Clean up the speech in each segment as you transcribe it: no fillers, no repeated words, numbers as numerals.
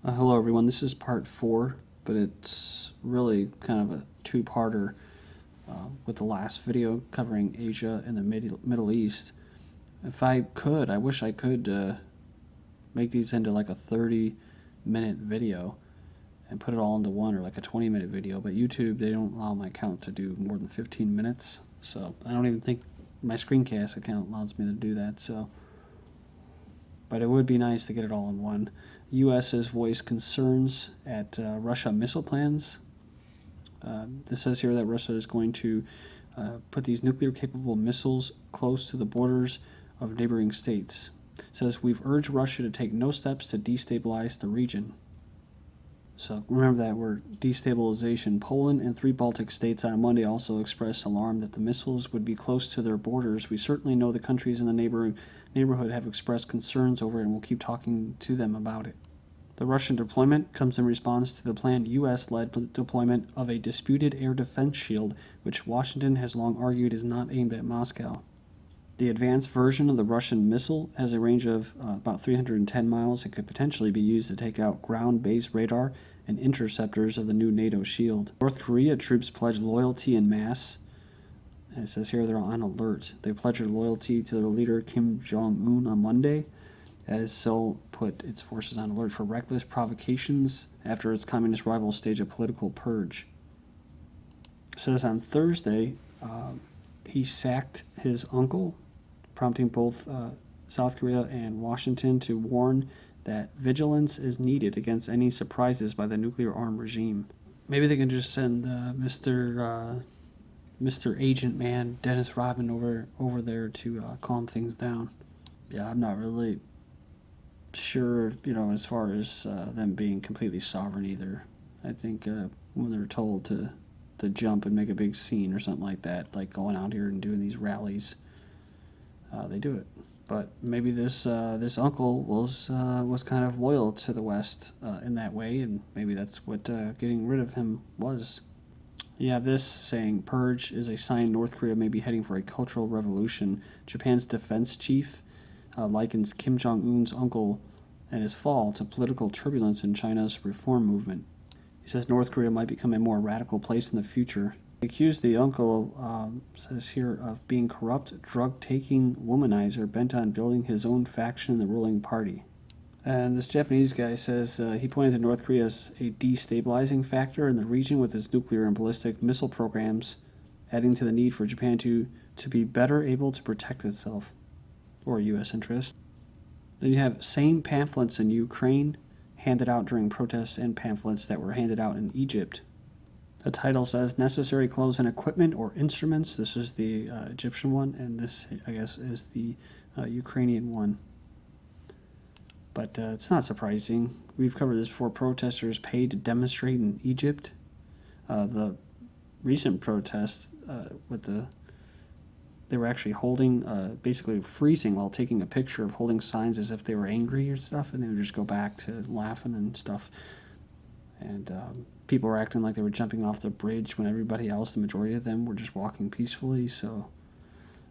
Hello everyone, this is part 4, but it's really kind of a two-parter with the last video covering Asia and the Middle East. If I could, I wish I could make these into like a 30-minute video and put it all into one, or like a 20-minute video, but YouTube, they don't allow my account to do more than 15 minutes, so I don't even think my screencast account allows me to do that, so... But it would be nice to get it all in one. U.S. has voiced concerns at Russia missile plans. This says here that Russia is going to put these nuclear-capable missiles close to the borders of neighboring states. It says, we've urged Russia to take no steps to destabilize the region. So remember that word, destabilization. Poland and 3 Baltic states on Monday also expressed alarm that the missiles would be close to their borders. We certainly know the countries in the neighborhood have expressed concerns over it, and we'll keep talking to them about it. The Russian deployment comes in response to the planned U.S.-led deployment of a disputed air defense shield, which Washington has long argued is not aimed at Moscow. The advanced version of the Russian missile has a range of about 310 miles. It could potentially be used to take out ground-based radar and interceptors of the new NATO shield. North Korea troops pledged loyalty en masse. And it says here they're on alert. They pledged their loyalty to their leader Kim Jong-un on Monday, as Seoul put its forces on alert for reckless provocations after its communist rivals stage a political purge. It says on Thursday he sacked his uncle, prompting both South Korea and Washington to warn that vigilance is needed against any surprises by the nuclear-armed regime. Maybe they can just send Mr. Agent Man, Dennis Rodman, over there to calm things down. Yeah, I'm not really sure, as far as them being completely sovereign either. I think when they're told to jump and make a big scene or something like that, like going out here and doing these rallies, they do it. But maybe this uncle was kind of loyal to the West in that way, and maybe that's what getting rid of him was. You have this saying, purge is a sign North Korea may be heading for a cultural revolution. Japan's defense chief likens Kim Jong-un's uncle and his fall to political turbulence in China's reform movement. He says North Korea might become a more radical place in the future. He accused the uncle, says here, of being corrupt, drug-taking womanizer bent on building his own faction in the ruling party. And this Japanese guy says he pointed to North Korea as a destabilizing factor in the region with its nuclear and ballistic missile programs, adding to the need for Japan to be better able to protect itself, or U.S. interests. Then you have same pamphlets in Ukraine handed out during protests and pamphlets that were handed out in Egypt. The title says necessary clothes and equipment or instruments. This is the Egyptian one, and this, I guess, is the Ukrainian one. But it's not surprising. We've covered this before. Protesters paid to demonstrate in Egypt. The recent protests they were actually holding, basically freezing while taking a picture, of holding signs as if they were angry or stuff, and they would just go back to laughing and stuff. And people were acting like they were jumping off the bridge when everybody else, the majority of them, were just walking peacefully. So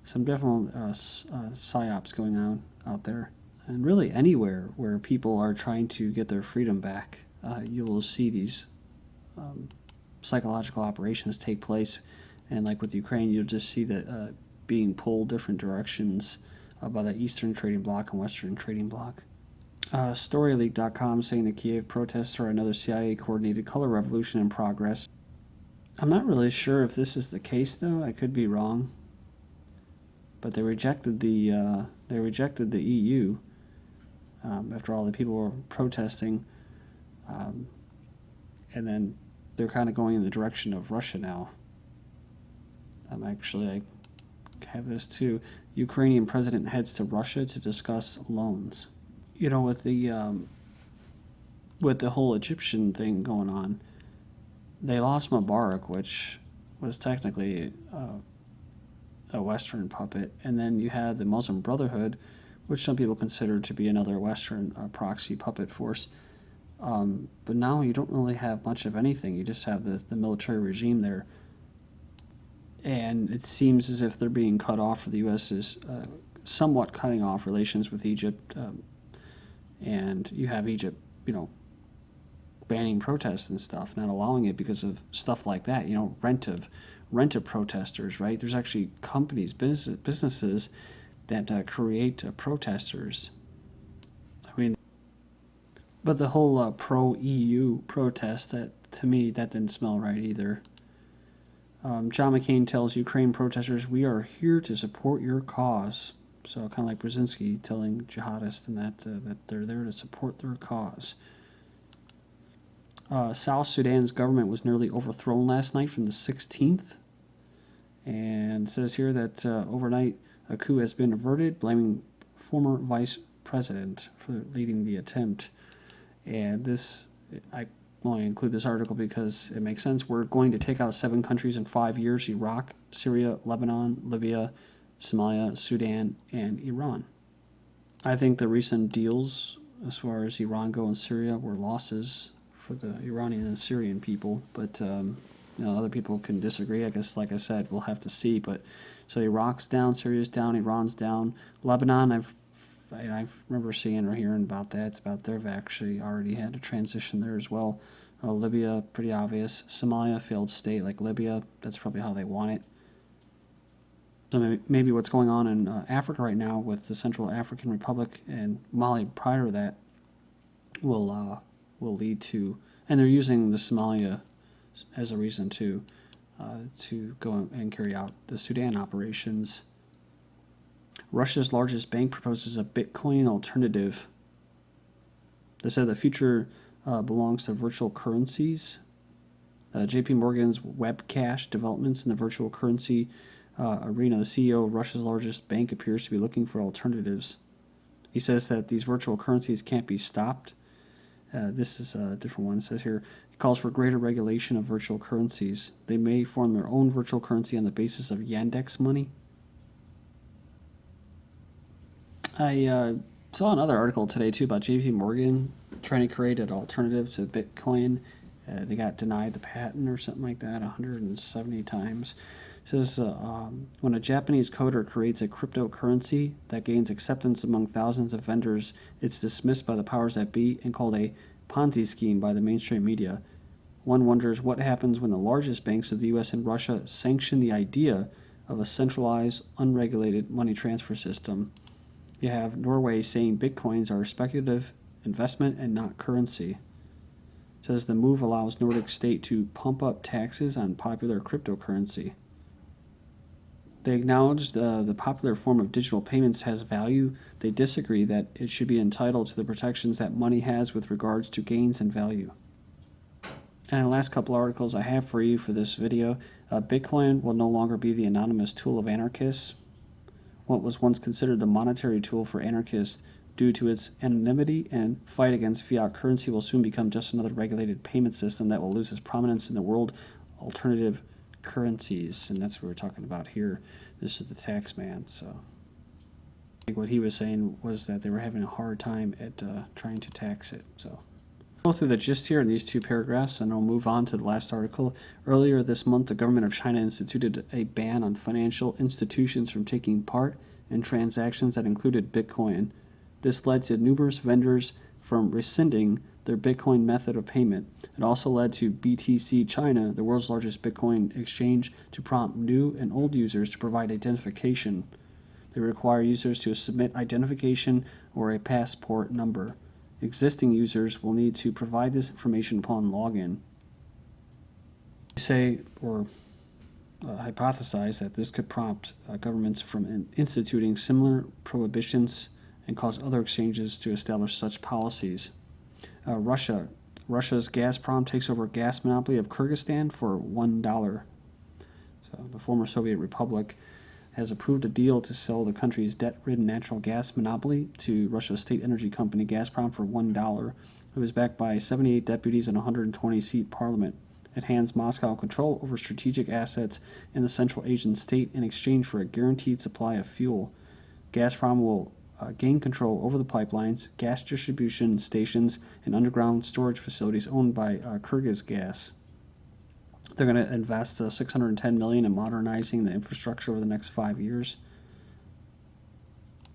some definite psyops going on out there. And really anywhere where people are trying to get their freedom back, you will see these psychological operations take place. And like with Ukraine, you'll just see that being pulled different directions by the Eastern Trading Bloc and Western Trading Bloc. StoryLeak.com saying the Kiev protests are another CIA-coordinated color revolution in progress. I'm not really sure if this is the case, though. I could be wrong. But they rejected the EU. After all, the people were protesting, and then they're kind of going in the direction of Russia now. I have this too. Ukrainian president heads to Russia to discuss loans. With the whole Egyptian thing going on, they lost Mubarak, which was technically a Western puppet, and then you had the Muslim Brotherhood, which some people consider to be another Western proxy puppet force. But now you don't really have much of anything. You just have the military regime there. And it seems as if they're being cut off, or the U.S. is somewhat cutting off relations with Egypt. And you have Egypt, banning protests and stuff, not allowing it because of stuff like that. You know, rent of protesters, right? There's actually companies, businesses that create protesters. I mean, but the whole pro-EU protest, that to me, that didn't smell right either. John McCain tells Ukraine protesters, "We are here to support your cause." So kind of like Brzezinski telling jihadists and that they're there to support their cause. South Sudan's government was nearly overthrown last night from the 16th. And it says here that overnight a coup has been averted, blaming former vice president for leading the attempt. And this, I only include this article because it makes sense. We're going to take out 7 countries in 5 years: Iraq, Syria, Lebanon, Libya, Somalia, Sudan, and Iran. I think the recent deals as far as Iran go and Syria were losses for the Iranian and Syrian people, but other people can disagree. I guess, like I said, we'll have to see. But so Iraq's down, Syria's down, Iran's down. Lebanon, I remember seeing or hearing about that. It's about they've actually already had a transition there as well. Libya, pretty obvious. Somalia, failed state like Libya. That's probably how they want it. So maybe what's going on in Africa right now with the Central African Republic and Mali prior to that will lead to, and they're using the Somalia as a reason to go and carry out the Sudan operations. Russia's largest bank proposes a Bitcoin alternative. They said the future belongs to virtual currencies. JP Morgan's Webcash developments in the virtual currency arena. The CEO of Russia's largest bank appears to be looking for alternatives. He says that these virtual currencies can't be stopped. This is a different one. It says here, it calls for greater regulation of virtual currencies. They may form their own virtual currency on the basis of Yandex money. I saw another article today, too, about JP Morgan trying to create an alternative to Bitcoin. They got denied the patent or something like that 170 times. It says, when a Japanese coder creates a cryptocurrency that gains acceptance among thousands of vendors, it's dismissed by the powers that be and called a Ponzi scheme by the mainstream media. One wonders what happens when the largest banks of the U.S. and Russia sanction the idea of a centralized, unregulated money transfer system. You have Norway saying Bitcoins are a speculative investment and not currency. It says the move allows Nordic state to pump up taxes on popular cryptocurrency. They acknowledge the popular form of digital payments has value. They disagree that it should be entitled to the protections that money has with regards to gains and value. And the last couple articles I have for you for this video. Bitcoin will no longer be the anonymous tool of anarchists. What was once considered the monetary tool for anarchists due to its anonymity and fight against fiat currency will soon become just another regulated payment system that will lose its prominence in the world alternative currencies. And that's what we're talking about here. This is the tax man. So I think what he was saying was that they were having a hard time at trying to tax it. So go through the gist here in these 2 paragraphs, and I'll move on to the last article. Earlier this month, the government of China instituted a ban on financial institutions from taking part in transactions that included Bitcoin. This led to numerous vendors from rescinding their Bitcoin method of payment. It also led to BTC China, the world's largest Bitcoin exchange, to prompt new and old users to provide identification. They require users to submit identification or a passport number. Existing users will need to provide this information upon login. They say or hypothesize that this could prompt governments from instituting similar prohibitions and cause other exchanges to establish such policies. Russia's Gazprom takes over gas monopoly of Kyrgyzstan for $1. So the former Soviet Republic has approved a deal to sell the country's debt-ridden natural gas monopoly to Russia's state energy company Gazprom for $1. It was backed by 78 deputies and a 120-seat parliament. It hands Moscow control over strategic assets in the Central Asian state in exchange for a guaranteed supply of fuel. Gazprom will gain control over the pipelines, gas distribution stations, and underground storage facilities owned by Kyrgyz Gas. They're going to invest $610 million in modernizing the infrastructure over the next 5 years.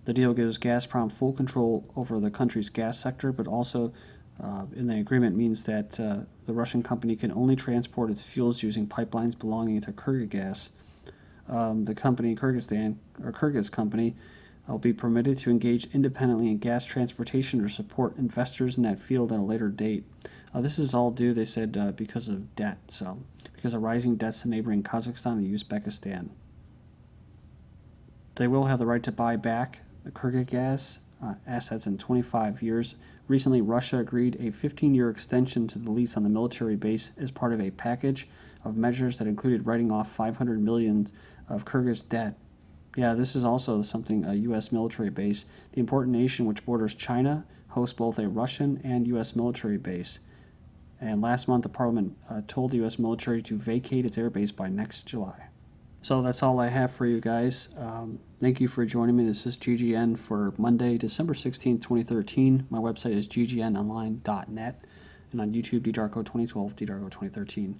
The deal gives Gazprom full control over the country's gas sector, but also And the agreement means that the Russian company can only transport its fuels using pipelines belonging to Kyrgyzgas. The company, Kyrgyz company, will be permitted to engage independently in gas transportation or support investors in that field at a later date. This is all due, they said, because of debt, so because of rising debts to neighboring Kazakhstan and Uzbekistan. They will have the right to buy back the Kyrgyzgas assets in 25 years. Recently, Russia agreed a 15-year extension to the lease on the military base as part of a package of measures that included writing off $500 million of Kyrgyz debt. Yeah, this is also something, a U.S. military base. The important nation, which borders China, hosts both a Russian and U.S. military base. And last month, the parliament told the U.S. military to vacate its airbase by next July. So that's all I have for you guys. Thank you for joining me. This is GGN for Monday, December 16th, 2013. My website is ggnonline.net. And on YouTube, DDarko2012, DDarko2013.